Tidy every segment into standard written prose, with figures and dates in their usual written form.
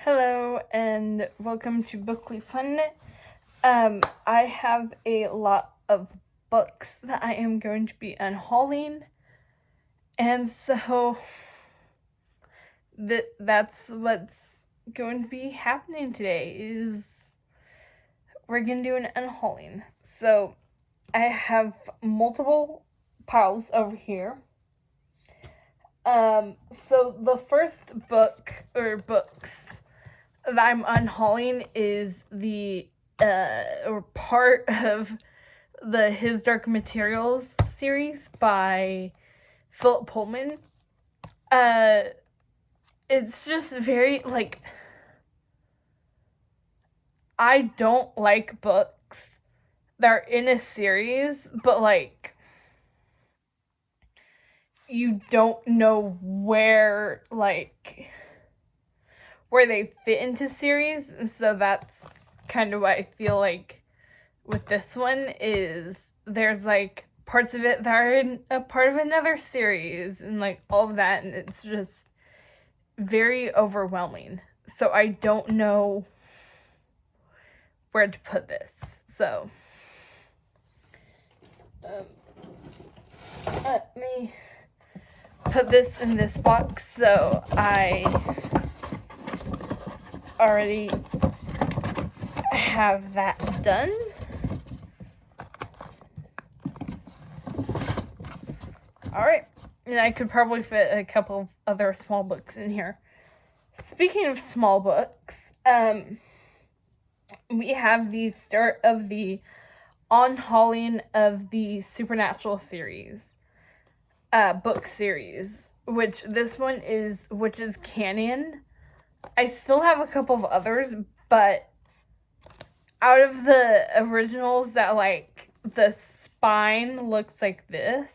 Hello and welcome to Bookly Fun. I have a lot of books that I am going to be unhauling, and so that's what's going to be happening today. Is we're gonna do an unhauling. So I have multiple piles over here. So the first book or books that I'm unhauling is the or part of the His Dark Materials series by Philip Pullman. It's just very I don't like books that are in a series, but you don't know where they fit into series, and so that's kind of what I feel like with this one is there's parts of it that are in a part of another series and all of that, and it's just very overwhelming. So I don't know where to put this. So let me put this in this box. So I already have that done. Alright, and I could probably fit a couple of other small books in here. Speaking of small books, we have the start of the unhauling of the Supernatural series, book series, which this one is Witch's Canyon. I still have a couple of others, but out of the originals that the spine looks like this,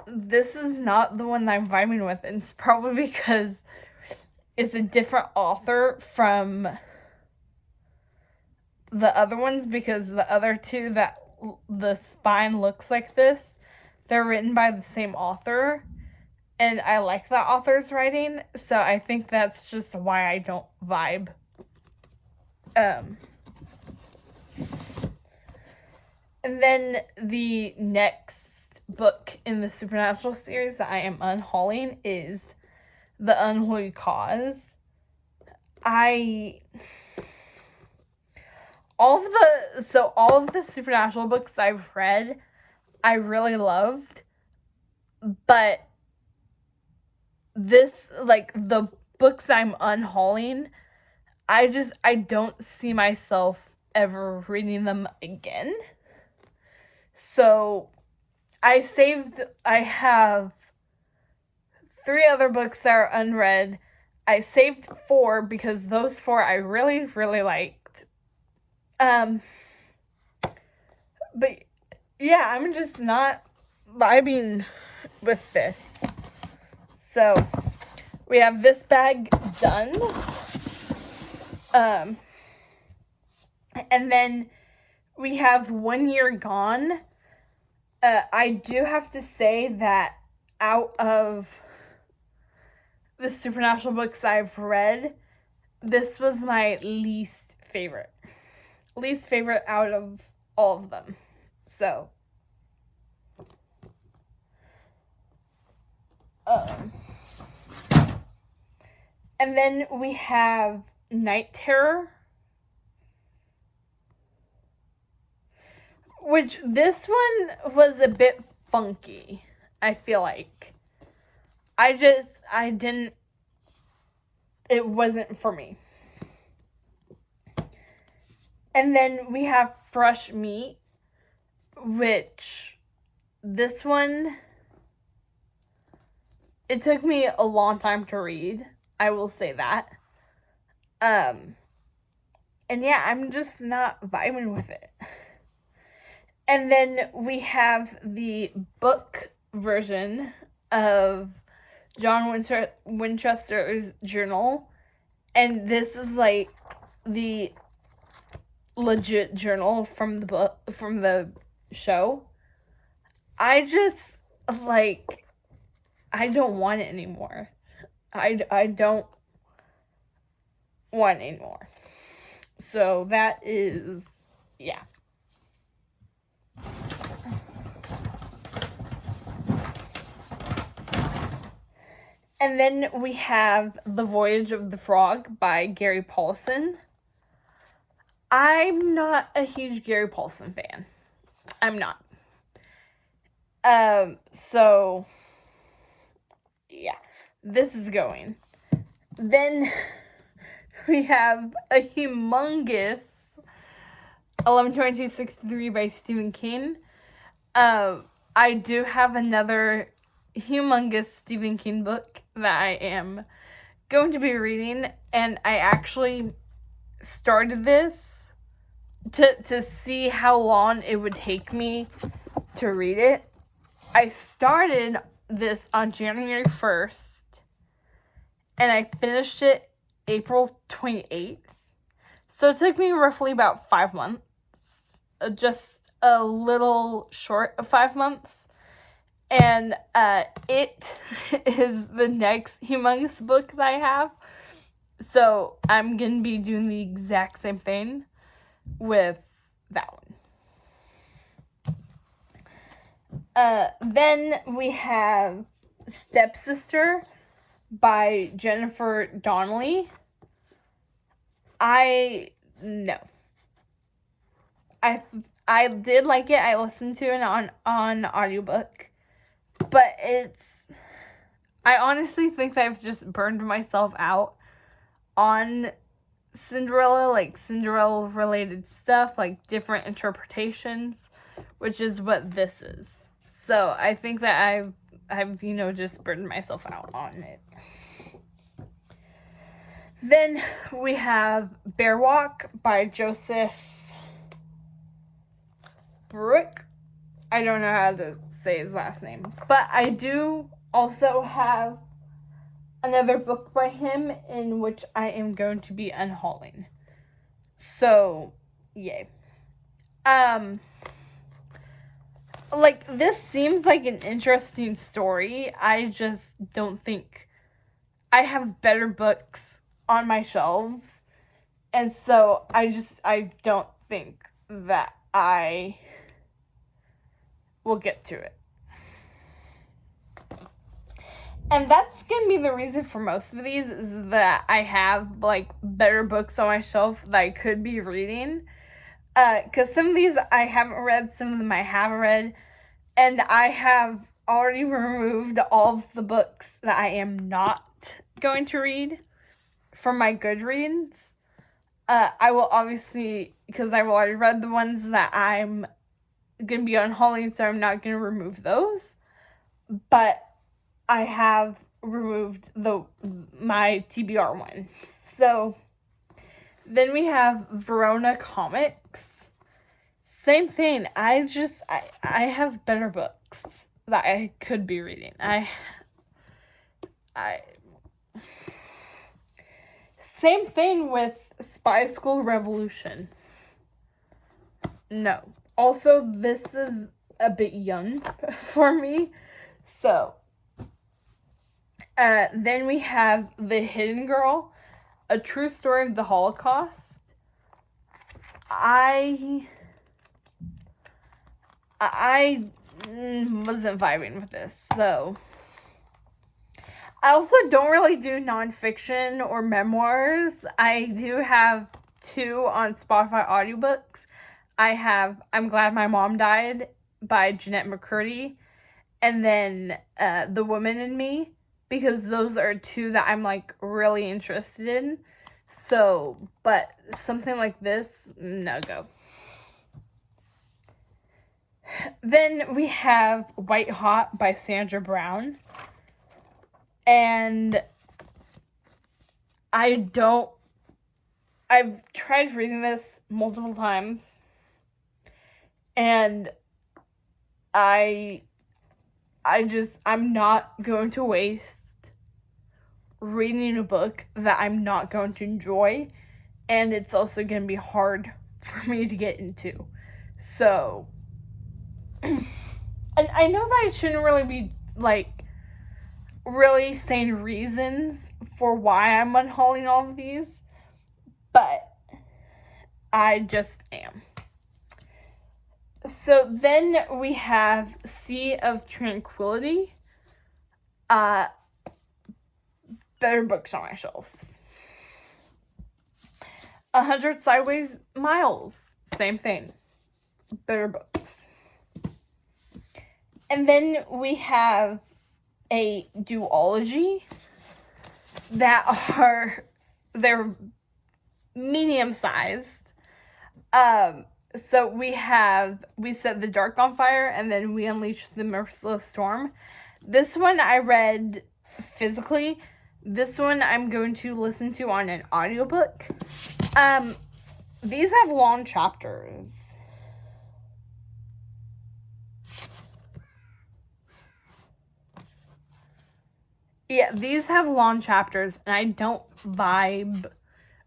this is not the one that I'm vibing with, and it's probably because it's a different author from the other ones, because the other two that the spine looks like this, they're written by the same author, and I like that author's writing, so I think that's just why I don't vibe. And then the next book in the Supernatural series that I am unhauling is The Unholy Cause. All of the Supernatural books I've read, I really loved, but this, the books I'm unhauling, I don't see myself ever reading them again. So I have 3 other books that are unread. I saved 4 because those 4 I really, really liked. But yeah, I'm just not vibing with this. So we have this bag done. And then we have 1 Year Gone. I do have to say that out of the Supernatural books I've read, this was my least favorite out of all of them. So and then we have Night Terror, which this one was a bit funky, I feel like. It wasn't for me. And then we have Fresh Meat, which this one, it took me a long time to read, I will say that. And yeah, I'm just not vibing with it. And then we have the book version of John Winchester's journal, and this is the legit journal from the book, from the show. I don't want it anymore. I don't one anymore. So that is, yeah. And then we have The Voyage of the Frog by Gary Paulson. I'm not a huge Gary Paulson fan. I'm not. So, yeah, this is going. Then we have a humongous 11/22/63 by Stephen King. I do have another humongous Stephen King book that I am going to be reading, and I actually started this to see how long it would take me to read it. I started this on January 1st, and I finished it April 28th. So it took me roughly about 5 months, just a little short of 5 months. And it is the next humongous book that I have. So I'm going to be doing the exact same thing with that one. Then we have Stepsister by Jennifer Donnelly. I did like it. I listened to it on audiobook. But I honestly think that I've just burned myself out on Cinderella, like Cinderella related stuff, like different interpretations, which is what this is. So I think that I've just burned myself out on it. Then we have Bear Walk by Joseph Brooke. I don't know how to say his last name. But I do also have another book by him in which I am going to be unhauling. So, yay. Like, this seems like an interesting story. I just don't think I have better books on my shelves. And so I don't think that I will get to it. And that's going to be the reason for most of these, is that I have, like, better books on my shelf that I could be reading. Because some of these I haven't read, some of them I have read. And I have already removed all of the books that I am not going to read from my Goodreads. I will obviously, because I've already read the ones that I'm going to be unhauling, so I'm not going to remove those. But I have removed my TBR ones. So then we have Verona Comics. Same thing. I have better books that I could be reading. Same thing with Spy School Revolution. No. Also, this is a bit young for me. So, then we have The Hidden Girl, A True Story of the Holocaust. I wasn't vibing with this, so. I also don't really do nonfiction or memoirs. I do have 2 on Spotify audiobooks. I have I'm Glad My Mom Died by Jeanette McCurdy, and then The Woman in Me, because those are 2 that I'm, like, really interested in. So, but something like this, no go. Then we have White Hot by Sandra Brown. And I've tried reading this multiple times. And I'm not going to waste reading a book that I'm not going to enjoy. And it's also going to be hard for me to get into. So, and I know that I shouldn't really be, like, really saying reasons for why I'm unhauling all of these. but I just am. So then we have Sea of Tranquility. Better books on my shelves. 100 Sideways Miles. Same thing. Better books. And then we have a duology that they're medium-sized. So we set the dark on fire, and then we unleashed the merciless storm. This one I read physically. This one I'm going to listen to on an audiobook. These have long chapters. Yeah, these have long chapters, and I don't vibe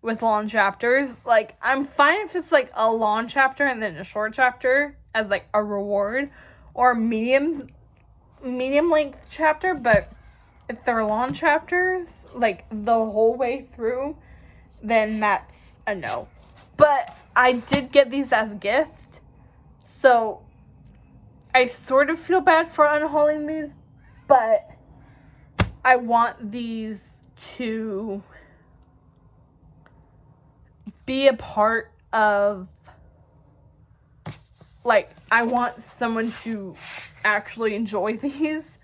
with long chapters. Like, I'm fine if it's like a long chapter and then a short chapter as like a reward, or medium length chapter, but if they're long chapters like the whole way through, then that's a no. But I did get these as a gift, so I sort of feel bad for unhauling these, but I want these to be a part of, like, I want someone to actually enjoy these,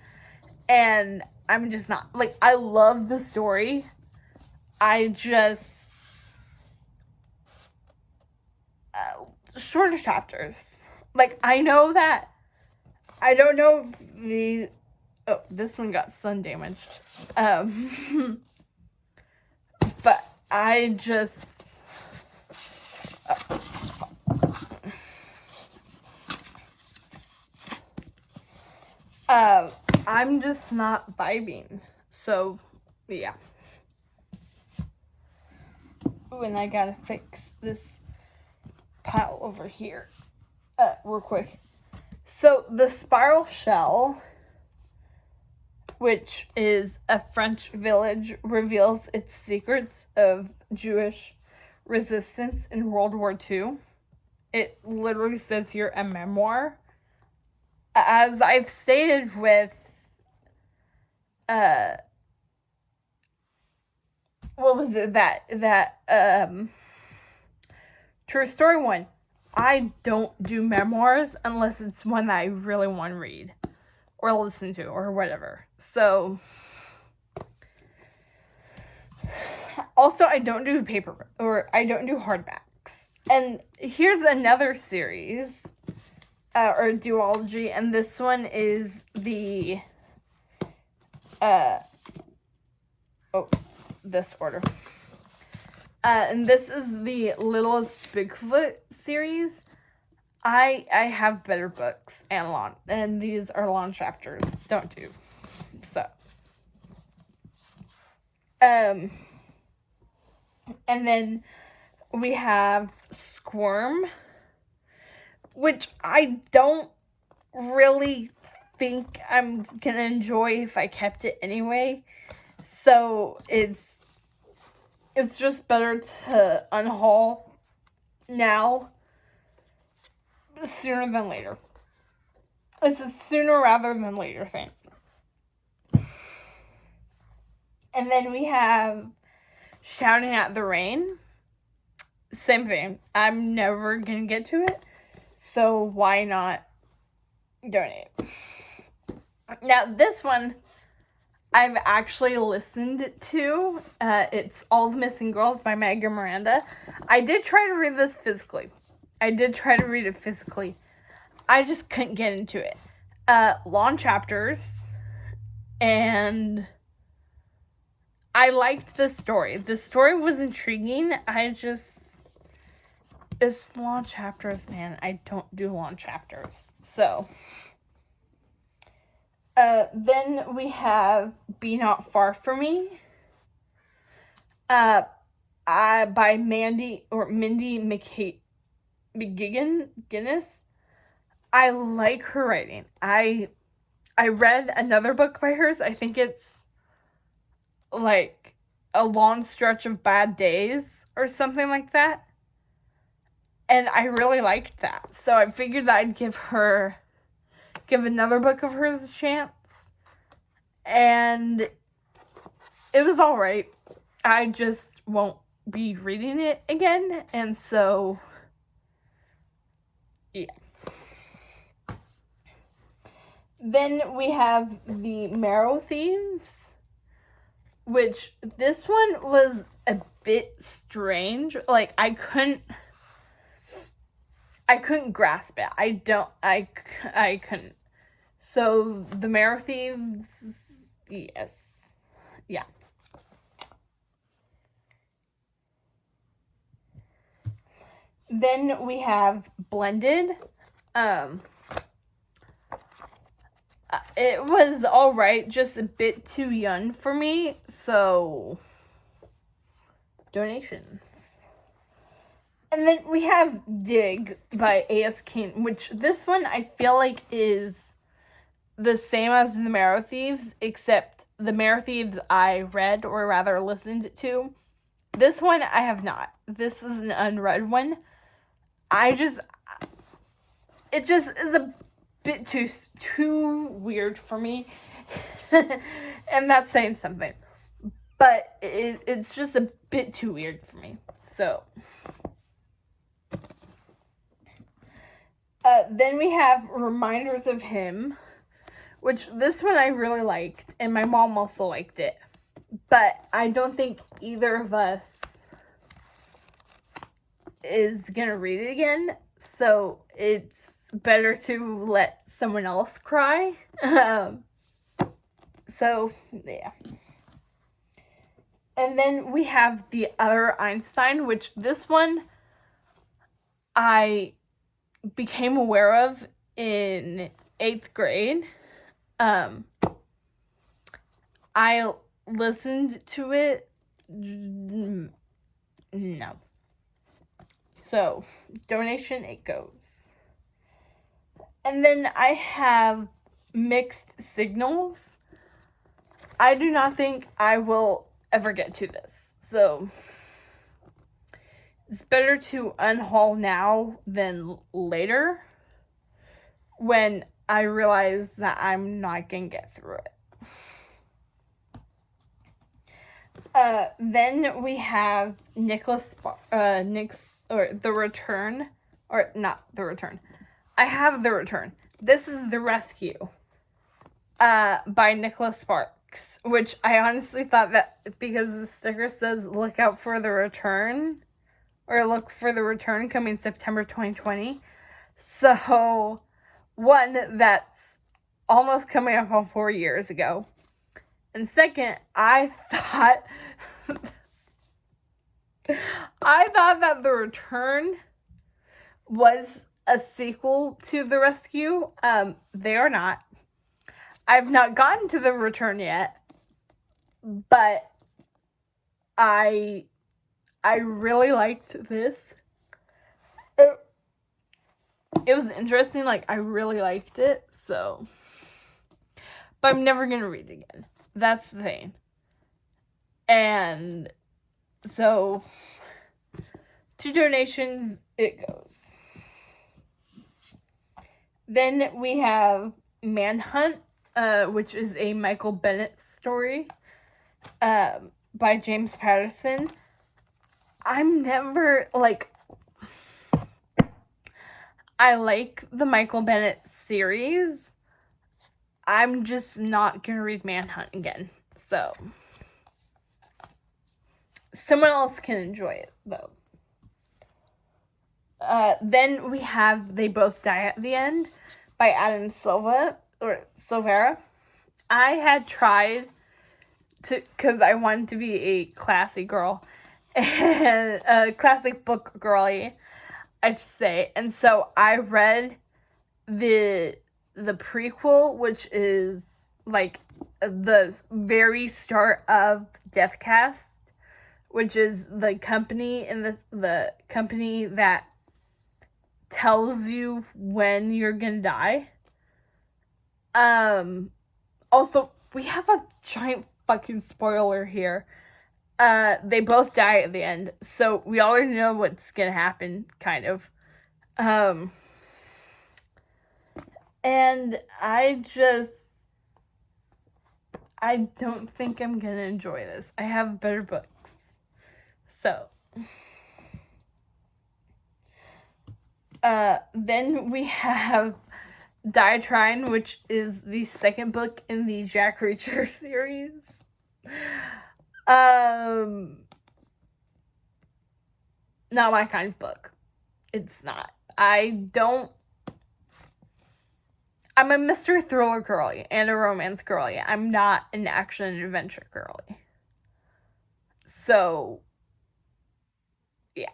and I'm just not, like, I love the story. I just, shorter chapters. Like, I know that, I don't know if this one got sun damaged. But I just, I'm just not vibing. So, yeah. Ooh, and I gotta fix this pile over here real quick. So, The Spiral Shell, which is a French village, reveals its secrets of Jewish resistance in World War II. It literally says here a memoir. As I've stated with what was it, that True Story one, I don't do memoirs unless it's one that I really want to read or listen to or whatever. So, also, I don't do paper, or I don't do hardbacks. And here's another series, or duology, and this one is the, this order. And this is the Littlest Bigfoot series. I have better books and these are long chapters. Don't do. So. And then we have Squirm, which I don't really think I'm gonna enjoy if I kept it anyway. So it's just better to unhaul now sooner than later. It's a sooner rather than later thing. And then we have Shouting at the Rain. Same thing. I'm never gonna get to it, so why not donate? Now, this one I've actually listened to. It's All the Missing Girls by Maggie Miranda. I did try to read this physically. I just couldn't get into it. Long chapters, and I liked the story. The story was intriguing. It's long chapters, man. I don't do long chapters. So, then we have Be Not Far From Me. By Mindy McGuinness. I like her writing. I read another book by hers. I think it's like A Long Stretch of Bad Days or something like that. And I really liked that. So I figured that I'd give another book of hers a chance. And it was alright. I just won't be reading it again. And so, yeah. Then we have the Marrow Thieves, which this one was a bit strange. Like, I couldn't grasp it. I couldn't. So, the Marrow Thieves, yes. Yeah. Then we have Blended. It was alright, just a bit too young for me, so donations. And then we have Dig by A.S. King, which this one I feel like is the same as the Marrow Thieves, except the Marrow Thieves I read, or rather listened to. This one I have not. This is an unread one. It just is a bit too weird for me. And that's saying something. But it's just a bit too weird for me. So. Then we have Reminders of Him, which this one I really liked, and my mom also liked it. But I don't think either of us is gonna read it again, so it's better to let someone else cry. So, yeah. And then we have The Other Einstein, which this one I became aware of in 8th grade. I listened to it. No. So, donation, it goes. And then I have Mixed Signals. I do not think I will ever get to this. So, it's better to unhaul now than later, when I realize that I'm not going to get through it. Then we have The Return, or not The Return. I have The Return. This is The Rescue, by Nicholas Sparks, which I honestly thought that because the sticker says look out for The Return, or look for The Return coming September 2020. So, one, that's almost coming up on 4 years ago. And second, I thought that The Return was a sequel to The Rescue. They are not. I've not gotten to The Return yet, but I really liked this. It was interesting, like, I really liked it, so. But I'm never gonna read it again. That's the thing. And so, 2 donations, it goes. Then we have Manhunt, which is a Michael Bennett story, by James Patterson. I'm never, I like the Michael Bennett series. I'm just not gonna read Manhunt again. So, someone else can enjoy it, though. Then we have They Both Die at the End by Adam Silvera. I had tried to, because I wanted to be a classy girl, and a classic book girly, I should say. And so I read the prequel, which is like the very start of Deathcast, which is the company and the company that tells you when you're gonna die. Also, we have a giant fucking spoiler here. They both die at the end, so we already know what's gonna happen, kind of. And I don't think I'm gonna enjoy this. I have better books. So, then we have Diatrine, which is the second book in the Jack Reacher series. Not my kind of book. It's not. I'm a mystery thriller girly and a romance girly. I'm not an action and adventure girly. So, yeah.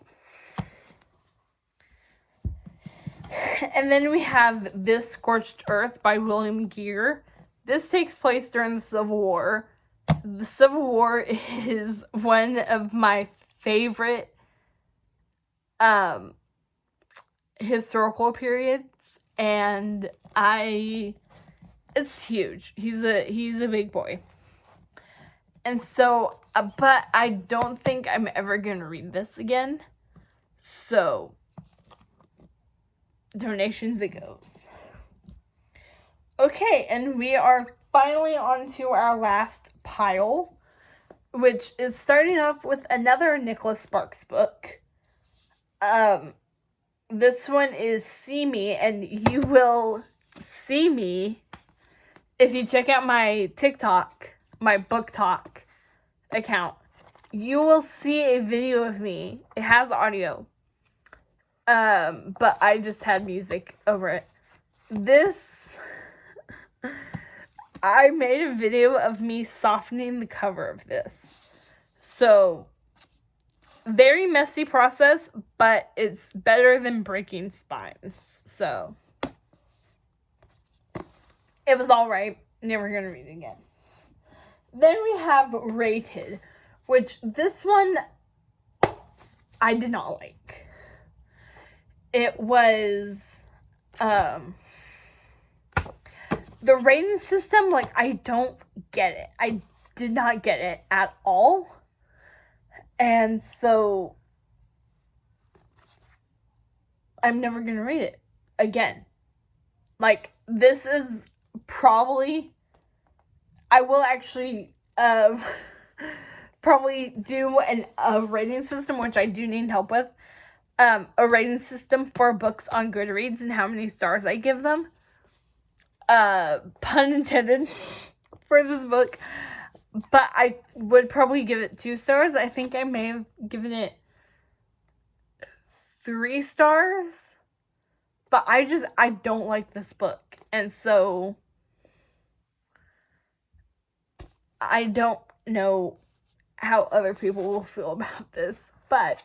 And then we have This Scorched Earth by William Gere. This takes place during the Civil War. The Civil War is one of my favorite historical periods, and it's huge. He's a big boy. And so, but I don't think I'm ever going to read this again. So, donations it goes. Okay, and we are finally on to our last pile, which is starting off with another Nicholas Sparks book. This one is See Me, and you will see me if you check out my TikTok, my book talk account. You will see a video of me. It has audio. But I just had music over it. I made a video of me softening the cover of this. So, very messy process, but it's better than breaking spines. So, it was alright. Never gonna read it again. Then we have Rated, which this one I did not like. It was, the rating system, like, I don't get it. I did not get it at all. And so, I'm never gonna read it again. Like, this is probably, I will actually, probably do a rating system, which I do need help with. A rating system for books on Goodreads and how many stars I give them. Pun intended for this book. But I would probably give it 2 stars. I think I may have given it 3 stars. But I don't like this book. And so, I don't know how other people will feel about this. But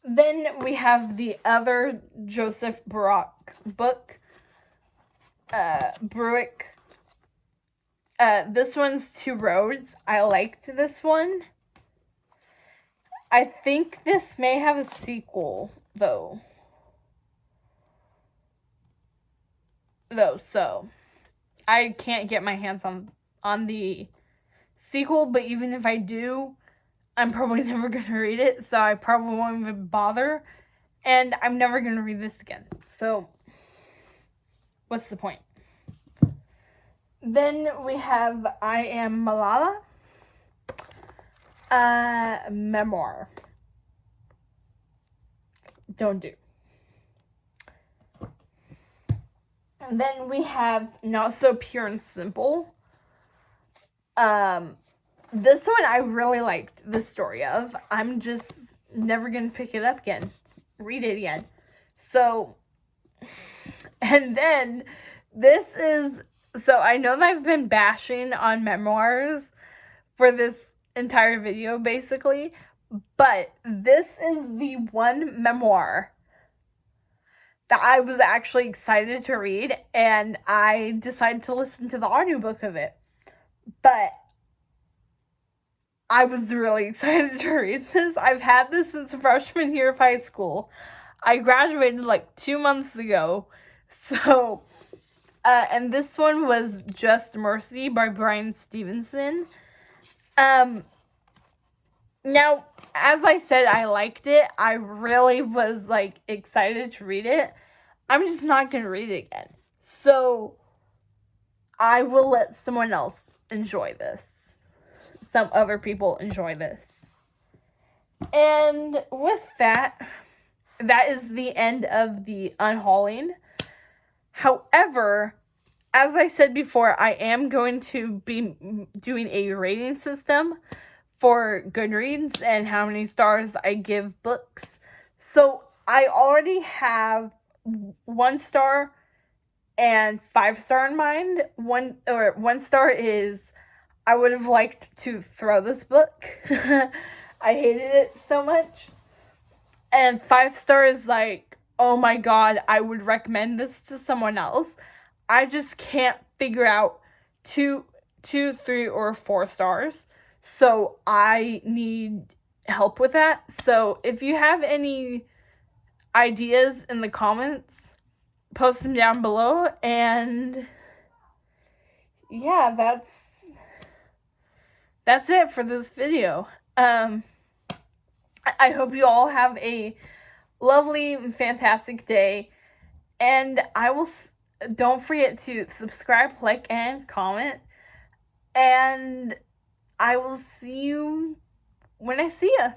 then we have the other Joseph Baruch book, Bruick. This one's Two Roads. I liked this one. I think this may have a sequel, though. So I can't get my hands on the sequel, but even if I do, I'm probably never going to read it, so I probably won't even bother, and I'm never going to read this again. So, what's the point? Then we have I Am Malala, memoir. Don't do. And then we have Not So Pure and Simple. This one I really liked the story of. I'm just never gonna pick it up again. Read it again. So, and then this is, so I know that I've been bashing on memoirs for this entire video, basically, but this is the one memoir that I was actually excited to read, and I decided to listen to the audiobook of it. But I was really excited to read this. I've had this since freshman year of high school. I graduated like 2 months ago, so And this one was Just Mercy by Bryan Stevenson. Now, as I said, I liked it. I really was, like, excited to read it. I'm just not going to read it again. So, I will let someone else enjoy this. Some other people enjoy this. And with that, that is the end of the unhauling. However, as I said before, I am going to be doing a rating system for Goodreads and how many stars I give books. So I already have 1 star and 5 star in mind. 1 star is I would have liked to throw this book. I hated it so much. And 5 stars, like, oh my god, I would recommend this to someone else. I just can't figure out 2, 3, or 4 stars. So I need help with that. So if you have any ideas in the comments, post them down below. And yeah, that's it for this video. I hope you all have a lovely and fantastic day. And don't forget to subscribe, like, and comment. And I will see you when I see ya.